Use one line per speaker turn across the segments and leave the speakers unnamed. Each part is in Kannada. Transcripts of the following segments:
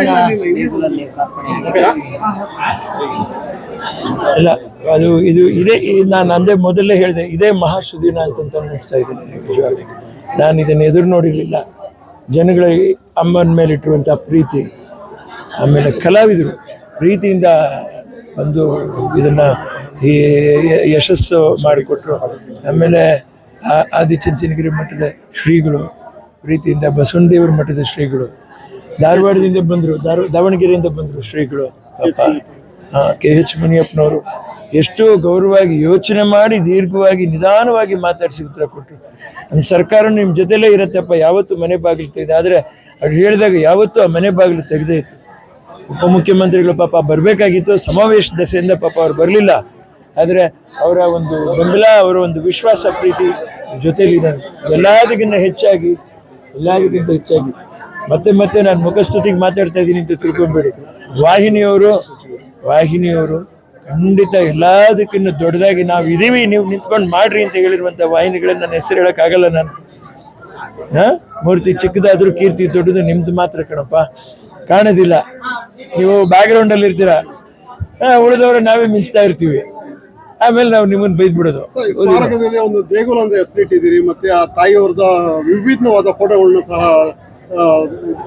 ವಿಮಾನ ದೇಗುಲಲ್ಲಿ
ಇಲ್ಲ, ಅದು ಇದೇ ನಾನು ಅಂದೇ ಮೊದಲೇ ಹೇಳಿದೆ, ಇದೇ ಮಹಾಶುದಿನ ಅಂತ ಅನ್ನಿಸ್ತಾ ಇದೆ ನನಗೆ ನಿಜವಾಗಿ. ನಾನು ಇದನ್ನು ಎದುರು ನೋಡಿರಲಿಲ್ಲ. ಜನಗಳ ಅಮ್ಮನ ಮೇಲೆ ಇಟ್ಟಿರುವಂಥ ಪ್ರೀತಿ, ಆಮೇಲೆ ಕಲಾವಿದರು ಪ್ರೀತಿಯಿಂದ ಒಂದು ಇದನ್ನು ಈ ಯಶಸ್ಸು ಮಾಡಿಕೊಟ್ರು. ಆಮೇಲೆ ಆದಿಚುಂಚನಗಿರಿ ಮಠದ ಶ್ರೀಗಳು ಪ್ರೀತಿಯಿಂದ, ಬಸವನದೇವರ ಮಠದ ಶ್ರೀಗಳು, ಧಾರವಾಡದಿಂದ ಬಂದರು, ದಾವಣಗೆರೆಯಿಂದ ಬಂದರು ಶ್ರೀಗಳು, ಪಾಪ KH ಮುನಿಯಪ್ಪನವರು ಎಷ್ಟು ಗೌರವವಾಗಿ ಯೋಚನೆ ಮಾಡಿ ದೀರ್ಘವಾಗಿ ನಿಧಾನವಾಗಿ ಮಾತಾಡಿಸಿ ಉತ್ತರ ಕೊಟ್ಟರು. ನಮ್ಮ ಸರ್ಕಾರ ನಿಮ್ಮ ಜೊತೆಲೇ ಇರತ್ತಪ್ಪ, ಯಾವತ್ತೂ ಮನೆ ಬಾಗಿಲು ತೆಗೆದು, ಆದರೆ ಅವ್ರು ಹೇಳಿದಾಗ ಯಾವತ್ತೂ ಆ ಮನೆ ಬಾಗಿಲು ತೆಗೆದೇ ಇತ್ತು. ಉಪಮುಖ್ಯಮಂತ್ರಿಗಳು ಪಾಪ ಬರಬೇಕಾಗಿತ್ತು, ಸಮಾವೇಶ ದಶೆಯಿಂದ ಪಾಪ ಅವ್ರು ಬರಲಿಲ್ಲ. ಆದರೆ ಅವರ ಒಂದು ಬೆಂಬಲ, ಅವರ ಒಂದು ವಿಶ್ವಾಸ, ಪ್ರೀತಿ ಜೊತೆಲಿದ್ದಾರೆ. ಎಲ್ಲದಕ್ಕಿಂತ ಹೆಚ್ಚಾಗಿ ಮತ್ತೆ ಮತ್ತೆ ನಾನು ಮುಖಸ್ತುತಿಗೆ ಮಾತಾಡ್ತಾ ಇದ್ದೀನಿ ಅಂತ ತಿಳ್ಕೊಂಬೇಡಿ. ವಾಹಿನಿಯವರು ಖಂಡಿತ ಎಲ್ಲದಕ್ಕಿಂತ ದೊಡ್ಡದಾಗಿ ನಾವು ಇದೀವಿ, ನೀವು ನಿಂತ್ಕೊಂಡು ಮಾಡ್ರಿ ಅಂತ ಹೇಳಿರುವಂಥ ವಾಹಿನಿಗಳನ್ನ ನನ್ನ ಹೆಸರು ಹೇಳೋಕ್ಕಾಗಲ್ಲ ನಾನು. ಮೂರ್ತಿ ಚಿಕ್ಕದಾದ್ರೂ ಕೀರ್ತಿ ದೊಡ್ಡದು ನಿಮ್ದು ಮಾತ್ರ ಕಣಪ್ಪ, ಕಾಣೋದಿಲ್ಲ. ನೀವು ಬ್ಯಾಕ್ಗ್ರೌಂಡಲ್ಲಿ ಇರ್ತೀರ, ಉಳಿದವರು ನಾವೇ ಮಿಂಚ್ತಾ ಇರ್ತೀವಿ, ಆಮೇಲೆ ನಾವು ನಿಮ್ಮನ್ನು ಬೈದ್ ಬಿಡೋದು.
ಸ್ಮಾರಕದಲ್ಲಿ ಒಂದು ದೇಗುಲ ಅಂತ ಹೆಸರಿಟ್ಟಿದ್ದೀರಿ, ಮತ್ತೆ ಆ ತಾಯಿಯವ್ರದ ವಿಭಿನ್ನವಾದ ಫೋಟೋಗಳನ್ನ ಸಹ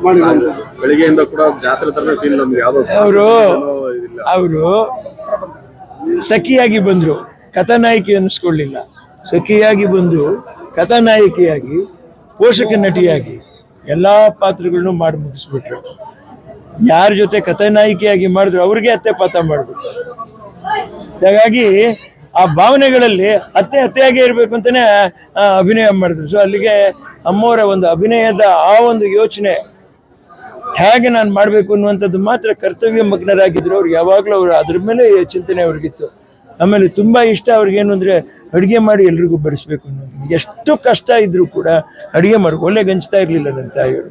ಮಾಡಿರುವಂಥದ್ದು.
ಬೆಳಿಗ್ಗೆಯಿಂದ ಕೂಡ ಜಾತ್ರೆ ತರ ಫೀಲ್ ನಮ್ಗೆ ಯಾವ್ದೋ.
ಅವರು ಸಖಿಯಾಗಿ ಬಂದರು, ಕಥಾನಾಯಕಿ ಅನ್ನಿಸ್ಕೊಳ್ಳಿಲ್ಲ. ಸಖಿಯಾಗಿ ಬಂದು ಕಥಾನಾಯಕಿಯಾಗಿ, ಪೋಷಕ ನಟಿಯಾಗಿ ಎಲ್ಲ ಪಾತ್ರಗಳನ್ನು ಮಾಡಿ ಮುಗಿಸ್ಬಿಟ್ರು. ಯಾರ ಜೊತೆ ಕಥಾನಾಯಕಿಯಾಗಿ ಮಾಡಿದ್ರು ಅವ್ರಿಗೆ ಅತ್ತೆ ಪಾತ್ರ ಮಾಡ್ಬಿಟ್ರು. ಹಾಗಾಗಿ ಆ ಭಾವನೆಗಳಲ್ಲಿ ಅತ್ತೆಯಾಗೇ ಇರಬೇಕು ಅಂತಲೇ ಅಭಿನಯ ಮಾಡಿದ್ರು. ಸೊ ಅಲ್ಲಿಗೆ ಅಮ್ಮವರ ಒಂದು ಅಭಿನಯದ ಆ ಒಂದು ಯೋಚನೆ ಹೇಗೆ ನಾನು ಮಾಡಬೇಕು ಅನ್ನುವಂಥದ್ದು ಮಾತ್ರ ಕರ್ತವ್ಯ ಮಗ್ನರಾಗಿದ್ದರು. ಅವ್ರು ಯಾವಾಗಲೂ ಅವರು ಅದ್ರ ಮೇಲೆ ಚಿಂತನೆ ಅವ್ರಿಗಿತ್ತು. ಆಮೇಲೆ ತುಂಬ ಇಷ್ಟ ಅವ್ರಿಗೇನು ಅಂದರೆ ಅಡುಗೆ ಮಾಡಿ ಎಲ್ರಿಗೂ ಬಡಿಸ್ಬೇಕು ಅನ್ನೋದು. ಎಷ್ಟು ಕಷ್ಟ ಇದ್ದರೂ ಕೂಡ ಅಡುಗೆ ಮಾಡಿ ಒಳ್ಳೆ ಗಂಚ್ತಾ ಇರಲಿಲ್ಲ ನನ್ನ ತಾಯಿಯವರು.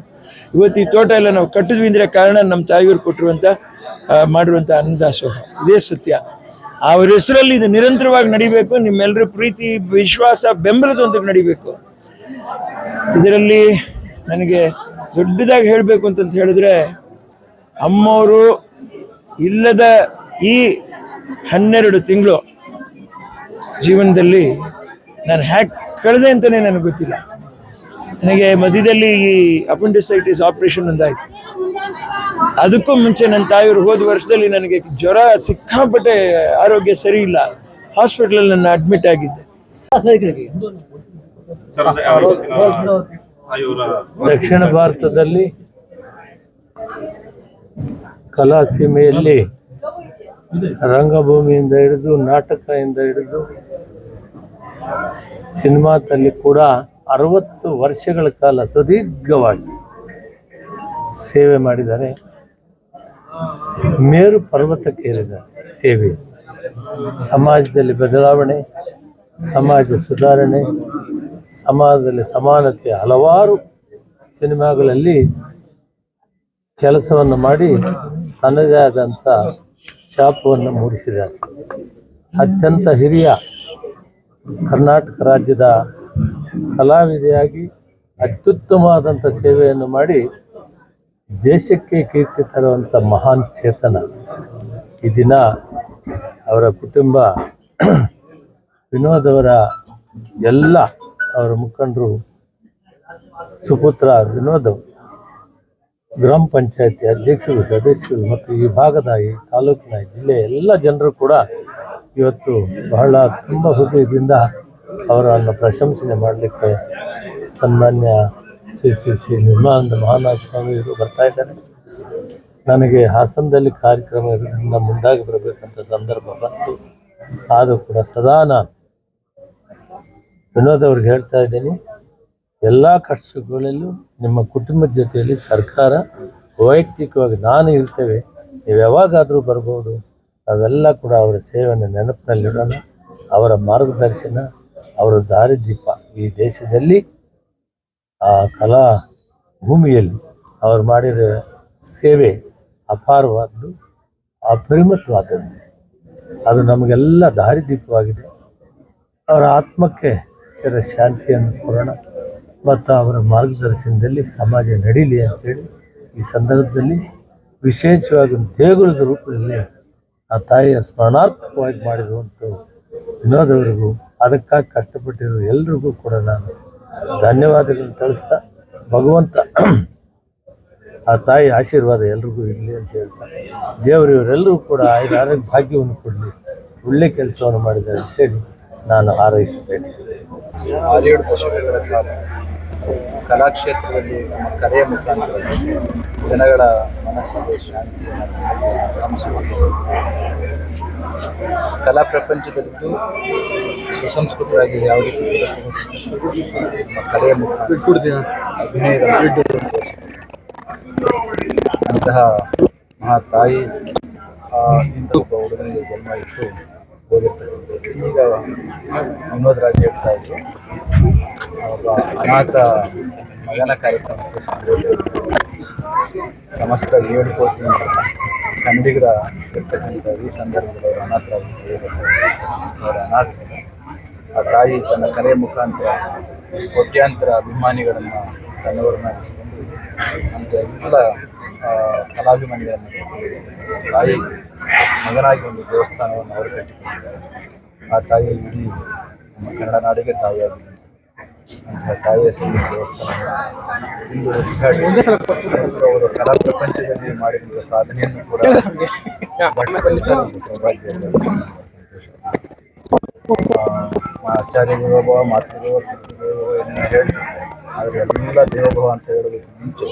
ಇವತ್ತು ಈ ತೋಟ ಎಲ್ಲ ನಾವು ಕಟ್ಟಿದ್ವಿ ಅಂದರೆ ಕಾರಣ ನಮ್ಮ ತಾಯಿಯವರು ಕೊಟ್ಟಿರುವಂಥ ಮಾಡಿರುವಂಥ ಅನ್ನದಾಸೋಹ. ಇದೇ ಸತ್ಯ. ಅವ್ರ ಹೆಸರಲ್ಲಿ ಇದು ನಿರಂತರವಾಗಿ ನಡಿಬೇಕು. ನಿಮ್ಮೆಲ್ಲರ ಪ್ರೀತಿ, ವಿಶ್ವಾಸ, ಬೆಂಬಲದೊಂದಿಗೆ ನಡಿಬೇಕು. ಇದರಲ್ಲಿ ನನಗೆ ದೊಡ್ಡದಾಗಿ ಹೇಳಬೇಕು ಅಂತ ಹೇಳಿದ್ರೆ, ಅಮ್ಮವರು ಇಲ್ಲದ ಈ 12 ತಿಂಗಳು ಜೀವನದಲ್ಲಿ ನಾನು ಹ್ಯಾಕ್ ಕಳೆದೆ ಅಂತಲೇ ನನಗೆ ಗೊತ್ತಿಲ್ಲ. ನನಗೆ ಮಧ್ಯದಲ್ಲಿ ಈ ಅಪೆಂಡಿಸೈಟಿಸ್ ಆಪ್ರೇಷನ್ ಒಂದಾಯಿತು. ಅದಕ್ಕೂ ಮುಂಚೆ ನನ್ನ ತಾಯಿಯವರು ಹೋದ ವರ್ಷದಲ್ಲಿ ನನಗೆ ಜ್ವರ, ಸಿಕ್ಕಾಪಟ್ಟೆ ಆರೋಗ್ಯ ಸರಿ ಇಲ್ಲ, ಹಾಸ್ಪಿಟಲಲ್ಲಿ ನನ್ನ ಅಡ್ಮಿಟ್ ಆಗಿದ್ದೆ. ದಕ್ಷಿಣ ಭಾರತದಲ್ಲಿ ಕಲಾ ಸೀಮೆಯಲ್ಲಿ ರಂಗಭೂಮಿಯಿಂದ ಹಿಡಿದು, ನಾಟಕದಿಂದ ಹಿಡಿದು, ಸಿನಿಮಾದಲ್ಲಿ ಕೂಡ 60 ವರ್ಷಗಳ ಕಾಲ ಸುದೀರ್ಘವಾಗಿ ಸೇವೆ ಮಾಡಿದ್ದಾರೆ. ಮೇರು ಪರ್ವತಕ್ಕೇರಿದ್ದಾರೆ ಸೇವೆ. ಸಮಾಜದಲ್ಲಿ ಬದಲಾವಣೆ, ಸಮಾಜ ಸುಧಾರಣೆ, ಸಮಾಜದಲ್ಲಿ ಸಮಾನತೆ, ಹಲವಾರು ಸಿನಿಮಾಗಳಲ್ಲಿ ಕೆಲಸವನ್ನು ಮಾಡಿ ತನ್ನದೇ ಆದಂಥ ಛಾಪವನ್ನು ಮೂಡಿಸಿದ್ದಾರೆ. ಅತ್ಯಂತ ಹಿರಿಯ ಕರ್ನಾಟಕ ರಾಜ್ಯದ ಕಲಾವಿದೆಯಾಗಿ ಅತ್ಯುತ್ತಮವಾದಂಥ ಸೇವೆಯನ್ನು ಮಾಡಿ ದೇಶಕ್ಕೆ ಕೀರ್ತಿ ತರುವಂಥ ಮಹಾನ್ ಚೇತನ. ಈ ದಿನ ಅವರ ಕುಟುಂಬ, ವಿನೋದ್ ಅವರ ಎಲ್ಲ ಅವರ ಮುಖಂಡರು, ಸುಪುತ್ರ ವಿನೋದ್, ಗ್ರಾಮ ಪಂಚಾಯತಿ ಅಧ್ಯಕ್ಷರು, ಸದಸ್ಯರು ಮತ್ತು ಈ ಭಾಗದ, ಈ ತಾಲೂಕಿನ, ಜಿಲ್ಲೆಯ ಎಲ್ಲ ಜನರು ಕೂಡ ಇವತ್ತು ಬಹಳ ತುಂಬ ಹೃದಯದಿಂದ ಅವರನ್ನು ಪ್ರಶಂಸನೆ ಮಾಡಲಿಕ್ಕೆ ಸನ್ಮಾನ್ಯ ಶ್ರೀ ನಿರ್ಮಲಾನಂದ ಮಹಾನಾಥ ಸ್ವಾಮಿಯವರು ಬರ್ತಾ ಇದ್ದಾರೆ. ನನಗೆ ಹಾಸನದಲ್ಲಿ ಕಾರ್ಯಕ್ರಮ ಇರೋದ್ರಿಂದ ಮುಂದಾಗಿ ಬರಬೇಕಂತ ಸಂದರ್ಭ ಬಂತು. ಆದರೂ ಕೂಡ ಸದಾ ನಾನು ವಿನೋದ್ ಅವ್ರಿಗೆ ಹೇಳ್ತಾ ಇದ್ದೀನಿ, ಎಲ್ಲ ಕಷ್ಟಗಳಲ್ಲೂ ನಿಮ್ಮ ಕುಟುಂಬದ ಜೊತೆಯಲ್ಲಿ ಸರ್ಕಾರ, ವೈಯಕ್ತಿಕವಾಗಿ ನಾನು ಇರ್ತೇವೆ. ನೀವು ಯಾವಾಗಾದರೂ ಬರ್ಬೋದು. ನಾವೆಲ್ಲ ಕೂಡ ಅವರ ಸೇವೆಯನ್ನು ನೆನಪಿನಲ್ಲಿಡೋಣ. ಅವರ ಮಾರ್ಗದರ್ಶನ, ಅವರ ದಾರಿದೀಪ ಈ ದೇಶದಲ್ಲಿ, ಆ ಕಲಾ ಭೂಮಿಯಲ್ಲಿ ಅವರು ಮಾಡಿರೋ ಸೇವೆ ಅಪಾರವಾದ್ದು, ಅಪರಿಮಿತವಾದದ್ದು. ಅದು ನಮಗೆಲ್ಲ ದಾರಿದೀಪವಾಗಿದೆ. ಅವರ ಆತ್ಮಕ್ಕೆ ಚಿರ ಶಾಂತಿಯನ್ನು ಕೊಡೋಣ ಮತ್ತು ಅವರ ಮಾರ್ಗದರ್ಶನದಲ್ಲಿ ಸಮಾಜ ನಡೀಲಿ ಅಂಥೇಳಿ ಈ ಸಂದರ್ಭದಲ್ಲಿ
ವಿಶೇಷವಾಗಿ ದೇಗುಲದ ರೂಪದಲ್ಲಿ ಆ ತಾಯಿಯ ಸ್ಮರಣಾರ್ಥಕವಾಗಿ ಮಾಡಿರುವಂಥ ವಿನೋದವರಿಗೂ ಅದಕ್ಕಾಗಿ ಕಷ್ಟಪಟ್ಟಿರೋ ಎಲ್ರಿಗೂ ಕೂಡ ನಾನು ಧನ್ಯವಾದಗಳನ್ನು ತಿಳಿಸ್ತಾ ಭಗವಂತ ಆ ತಾಯಿ ಆಶೀರ್ವಾದ ಎಲ್ರಿಗೂ ಇರಲಿ ಅಂತ ಹೇಳ್ತಾರೆ. ದೇವರು ಇವರೆಲ್ಲರೂ ಕೂಡ ಆರೋಗ್ಯ ಭಾಗ್ಯವನ್ನು ಕೊಡಲಿ, ಒಳ್ಳೆ ಕೆಲಸವನ್ನು ಮಾಡಿದ್ದಾರೆ ಅಂತೇಳಿ ನಾನು ಹಾರೈಸುತ್ತೇನೆ.
6-7 ದಶಕಗಳ ಕಾಲ ಕಲಾಕ್ಷೇತ್ರದಲ್ಲಿ ನಮ್ಮ ಕಲೆಯ ಮುಖಾಂತರ ಜನಗಳ ಮನಸ್ಸಿಗೆ ಶಾಂತಿಯನ್ನು ಸಂಸ್ಕೃತಿ ಕಲಾ ಪ್ರಪಂಚದಲ್ಲಿದ್ದು ಸುಸಂಸ್ಕೃತವಾಗಿ ಯಾವ ರೀತಿ ನಮ್ಮ ಕಲೆಯ ಮುಖಾಂತರ ಅಭಿನಯದ ಅಂತಹ ಮಹಾ ತಾಯಿ ಇಂಥ ಒಬ್ಬ ಹುಡುಗನಿಗೆ ಜನ್ಮ ಇಟ್ಟು ಹೋಗಿರ್ತಕ್ಕಂಥದ್ದು. ಈಗ ವಿನೋದ್ ರಾಜ್ ಹೇಳ್ತಾ ಇದ್ರು, ಒಬ್ಬ ಅನಾಥ ಮಗನ ಕಾರ್ಯಕ್ರಮಕ್ಕೆ ಸಮಸ್ತ 7 ಕೋಟಿ ಕನ್ನಡಿಗರ ಇರ್ತಕ್ಕಂಥ ಈ ಸಂದರ್ಭದಲ್ಲಿ ಅವರು ಅನಾಥರಾಗಿ ಅವರ ಅನಾಥ ಆ ತಾಯಿ ತನ್ನ ಕಲೆಯ ಮುಖಾಂತರ ಕೋಟ್ಯಾಂತರ ಅಭಿಮಾನಿಗಳನ್ನು ತನ್ನವರನ್ನಾಗಿಸಿಕೊಂಡು ಅಂತ ಎಲ್ಲ ಕಲಾಭಿಮಾನಿಗಳನ್ನು ತಾಯಿ ಮಗನಾಗಿ ಒಂದು ದೇವಸ್ಥಾನವನ್ನು ಅವರು ಕಟ್ಟಿಕೊಂಡಿದ್ದಾರೆ. ಆ ತಾಯಿ ಇಡೀ ನಮ್ಮ ಕನ್ನಡ ನಾಡಿಗೆ ತಾಯಿಯಾಗಿದೆ. ಅಂತಹ ತಾಯಿಯ ಹೆಸರಿನ ದೇವಸ್ಥಾನ ಇಂದು ಉದ್ಘಾಟಿಸಿ ಅವರು ಕಲಾ ಪ್ರಪಂಚದಲ್ಲಿ ಮಾಡಿದಂಥ ಸಾಧನೆಯನ್ನು ಕೂಡ ಸೌಭಾಗ್ಯ. ಆಚಾರ್ಯ ದೇವೋಭವ, ಮಾತೃದೇವ, ಪಿತೃದೇವೋಭವ ಏನೋ ಹೇಳ್ತಾರೆ, ಆದರೆ ಎಲ್ಲ ದೇವೋಭವ ಅಂತ ಹೇಳೋದಕ್ಕೆ ಮುಂಚೆ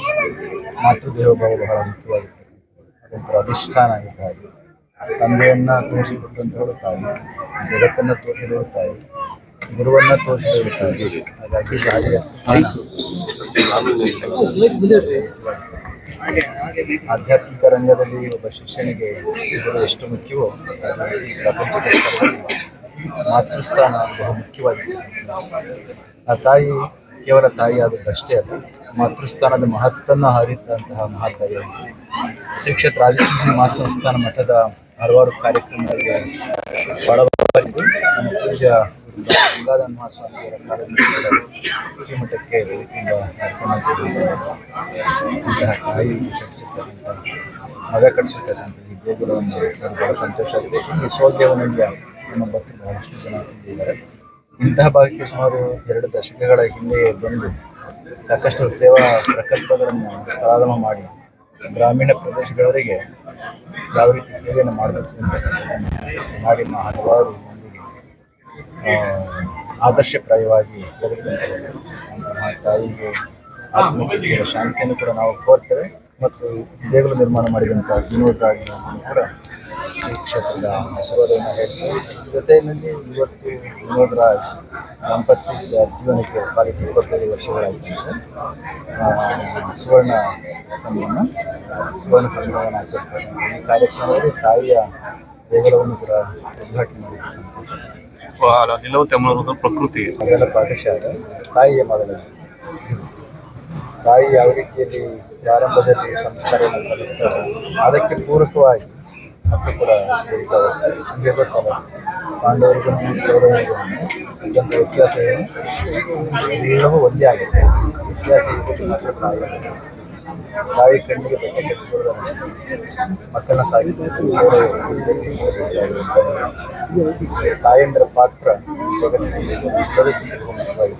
ಮಾತೃದೇವೋಭವ ಬಹಳ ಮುಖ್ಯವಾಗಿರ್ತದೆ. ಅದೊಂಥರ ಅಧಿಷ್ಠಾನ ಆಗಿತ್ತು. ತಂದೆಯನ್ನು ತೋರಿಸಿಕೊಟ್ಟಂಥವಳು ತಾಯಿ, ಜಗತ್ತನ್ನು ತೋರಿಸಿದವರು ತಾಯಿ, ಗುರುವನ್ನು ತೋರಿಸಿದವರು ತಾಯಿ. ಹಾಗಾಗಿ ತಾಯಿಯ ಆಧ್ಯಾತ್ಮಿಕ ರಂಗದಲ್ಲಿ ಒಬ್ಬ ಶಿಷ್ಯನಿಗೆ ಗುರು ಎಷ್ಟು ಮುಖ್ಯವೋ ಪ್ರಪಂಚದ ಮಾತೃಸ್ಥಾನ ಬಹು ಮುಖ್ಯವಾಗಿದೆ. ಆ ತಾಯಿ ಕೇವಲ ತಾಯಿ ಆದದ್ದಷ್ಟೇ ಅಲ್ಲ, ಮಾತೃಸ್ಥಾನದ ಮಹತ್ತನ್ನು ಹರಿದಂತಹ ಮಹಾತಾಯಿ. ಶ್ರೀ ಕ್ಷೇತ್ರ ರಾಜಸಿಂಹ ಮಹಾಸಂಸ್ಥಾನ ಮಠದ ಹಲವಾರು ಕಾರ್ಯಕ್ರಮಗಳಿಗೆ ಒಳಬಂದು ನಮ್ಮ ಪೂಜ್ಯ ಗಂಗಾಧರ ಮಹಾಸ್ವಾಮಿಯವರ ಕಾಲದಲ್ಲಿ ಶ್ರೀಮಠಕ್ಕೆ ಪ್ರೀತಿಯಿಂದ ಅಂತಹ ತಾಯಿ ಕಟ್ಟಿಸಿರ್ತಕ್ಕಂಥ ಮಗ ಕಟ್ಟಿಸಿರ್ತಕ್ಕಂಥ ಈ ದೇಗುಲವನ್ನು ಬಹಳ ಸಂತೋಷ ಆಗಿದೆ. ಈ ಸೋಲ್ದೇವನಹಳ್ಳಿಯ ನಮ್ಮ ಭಕ್ತರು ಬಹಳಷ್ಟು ಜನ ಇದ್ದಾರೆ. ಇಂತಹ ಭಾಗಕ್ಕೆ ಸುಮಾರು 2 ದಶಕಗಳ ಹಿಂದೆ ಬಂದು ಸಾಕಷ್ಟು ಸೇವಾ ಪ್ರಕಲ್ಪಗಳನ್ನು ಪ್ರಾರಂಭ ಮಾಡಿ ಗ್ರಾಮೀಣ ಪ್ರದೇಶಗಳವರೆಗೆ ಯಾವ ರೀತಿ ಸೇವೆಯನ್ನು ಮಾಡಬೇಕು ಅಂತ ಮಾಡಿ ಹಲವಾರು ಆದರ್ಶಪ್ರಾಯವಾಗಿ ಬದುಕಿದಂತಹ ತಾಯಿಗೆ ಆತ್ಮಕ್ಕೆ ಶಾಂತಿಯನ್ನು ಕೂಡ ನಾವು ಕೋರ್ತೇವೆ. ಮತ್ತು ದೇಗುಲ ನಿರ್ಮಾಣ ಮಾಡಿದಂಥ ವಿನೋದ್ ರಾಜ್ ಕೂಡ ಶ್ರೀ ಕ್ಷೇತ್ರದ ಹೆಸರುಗಳನ್ನು ಹೇಳ್ತೇವೆ. ಜೊತೆಯಲ್ಲಿ ಇವತ್ತು ವಿನೋದ್ ರಾಜ್ ದಾಂಪತ್ಯ ಜೀವನಕ್ಕೆ ಕಾಲಿಟ್ಟು 25 ವರ್ಷಗಳಾಯಿತು. ಸುವರ್ಣ ಸಂಭ್ರಮವನ್ನು ಆಚರಿಸ್ತಾರೆ. ಈ ಕಾರ್ಯಕ್ರಮದಲ್ಲಿ ತಾಯಿಯ ದೇಗುಲವನ್ನು ಕೂಡ ಉದ್ಘಾಟನೆ ಮಾಡಿದ್ದು ಸಂತೋಷ. ಪ್ರಕೃತಿ ಅದೆಲ್ಲ ಪಾಠಶಾಲೆ ತಾಯಿಯ ಮೊದಲ ತಾಯಿ ಯಾವ ರೀತಿಯಲ್ಲಿ ಪ್ರಾರಂಭದಲ್ಲಿ ಸಂಸ್ಕಾರವನ್ನು ಕಲಿಸ್ತಾರೆ, ಅದಕ್ಕೆ ಪೂರಕವಾಗಿ ಮಕ್ಕಳು ಕೂಡ ಬೆಳೀತಾ ಹೋಗ್ತಾರೆ. ನಮಗೆ ಗೊತ್ತಲ್ಲ, ಪಾಂಡವರಿಗೂ ಕೌರವರಿಗೂ ಇದ್ದಂಥ ವ್ಯತ್ಯಾಸ ಏನು, ಎಲ್ಲವೂ ಒಂದೇ ಆಗಿದೆ. ವ್ಯತ್ಯಾಸ ಇರುವುದು ಮಾತ್ರ ತಾಯಿ ಕಣ್ಣಿಗೆ ಬೆಟ್ಟ ಕೆತ್ತಿಕೊಳ್ಳೋದು ಮಕ್ಕಳನ್ನ ಸಾಕಿದ್ದು ತಾಯಂದಿರ ಪಾತ್ರ ಜಗತ್ತಿನಲ್ಲಿ